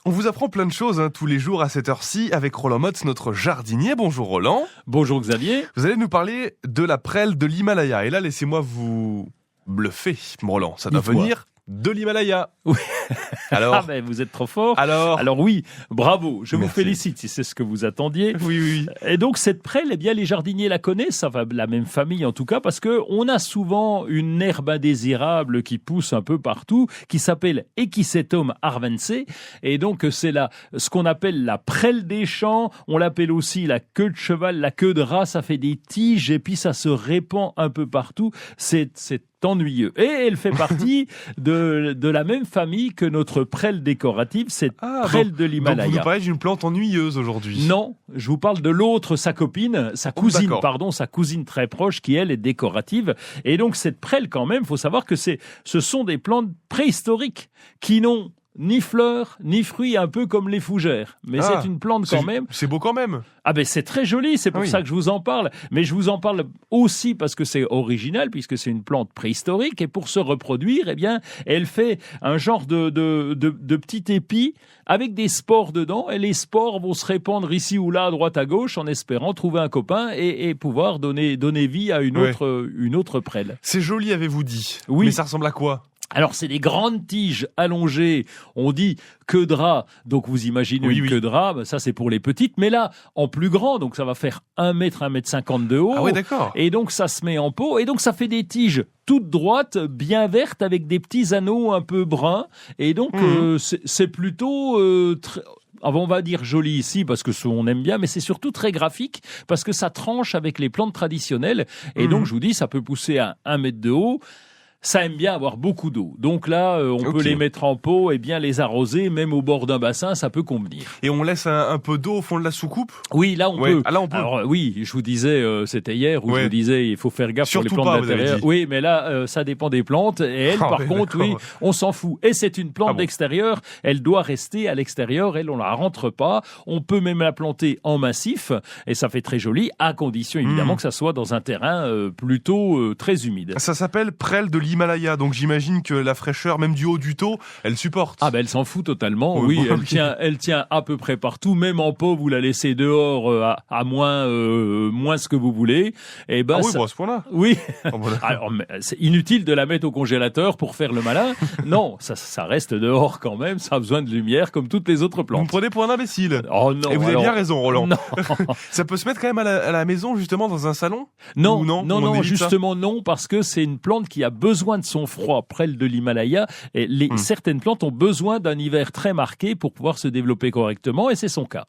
On vous apprend plein de choses tous les jours à cette heure-ci avec Roland Motz, notre jardinier. Bonjour Roland. Bonjour Xavier. Vous allez nous parler de la prêle de l'Himalaya. Et là, laissez-moi vous bluffer, Roland. Ça doit venir de l'Himalaya. Oui. Alors, vous êtes trop fort. Alors oui, bravo, je Merci. vous félicite si c'est ce que vous attendiez. Oui. Et donc cette prêle, eh bien les jardiniers la connaissent, ça va la même famille en tout cas, parce que on a souvent une herbe indésirable qui pousse un peu partout, qui s'appelle Equisetum arvense, et donc c'est ce qu'on appelle la prêle des champs. On l'appelle aussi la queue de cheval, la queue de rat. Ça fait des tiges et puis ça se répand un peu partout. C'est ennuyeux. Et elle fait partie de la même famille que notre prêle décorative, cette prêle de l'Himalaya. Donc vous nous parlez d'une plante ennuyeuse aujourd'hui. Non, je vous parle de l'autre, sa copine, sa cousine très proche qui, elle, est décorative. Et donc cette prêle, quand même, faut savoir que ce sont des plantes préhistoriques qui n'ont ni fleurs, ni fruits, un peu comme les fougères. Mais c'est une plante quand même. C'est beau quand même. C'est très joli, c'est pour ça que je vous en parle. Mais je vous en parle aussi parce que c'est original, puisque c'est une plante préhistorique. Et pour se reproduire, eh bien, elle fait un genre de petit épi avec des spores dedans. Et les spores vont se répandre ici ou là, à droite à gauche, en espérant trouver un copain et pouvoir donner vie à une autre prêle. C'est joli, avez-vous dit. Oui. Mais ça ressemble à quoi ? Alors, c'est des grandes tiges allongées, on dit queue de rat, donc vous imaginez une queue de rat, ça c'est pour les petites, mais là, en plus grand, donc ça va faire 1 mètre, 1,50 m de haut. Ah oui, d'accord. Et donc ça se met en pot, et donc ça fait des tiges toutes droites, bien vertes, avec des petits anneaux un peu bruns, et donc c'est plutôt... on va dire joli ici parce que on aime bien, mais c'est surtout très graphique parce que ça tranche avec les plantes traditionnelles, et donc je vous dis, ça peut pousser à 1 mètre de haut. Ça aime bien avoir beaucoup d'eau. Donc là, on peut les mettre en pot et bien les arroser, même au bord d'un bassin, ça peut convenir. Et on laisse un peu d'eau au fond de la soucoupe ? Oui, là on peut. Ah, là, on peut. Alors oui, je vous disais, c'était hier, où je vous disais, il faut faire gaffe surtout pour les plantes d'intérieur. Oui, mais là, ça dépend des plantes. Et elle, par contre, on s'en fout. Et c'est une plante d'extérieur, elle doit rester à l'extérieur, on la rentre pas. On peut même la planter en massif, et ça fait très joli, à condition évidemment que ça soit dans un terrain plutôt très humide. Ça s'appelle prêle de l'Himalaya, donc j'imagine que la fraîcheur, même du haut du taux, elle supporte. Elle s'en fout totalement. Elle tient à peu près partout, même en pot, vous la laissez dehors à moins ce que vous voulez. Et à ce point-là. Oui. Alors, c'est inutile de la mettre au congélateur pour faire le malin. Non, ça reste dehors quand même. Ça a besoin de lumière comme toutes les autres plantes. Vous me prenez pour un imbécile. Oh non. Et vous avez bien raison, Roland. Non. Ça peut se mettre quand même à la maison, justement, dans un salon ? Non, non, justement non, parce que c'est une plante qui a besoin de son froid, prêle de l'Himalaya. Et certaines plantes ont besoin d'un hiver très marqué pour pouvoir se développer correctement, et c'est son cas.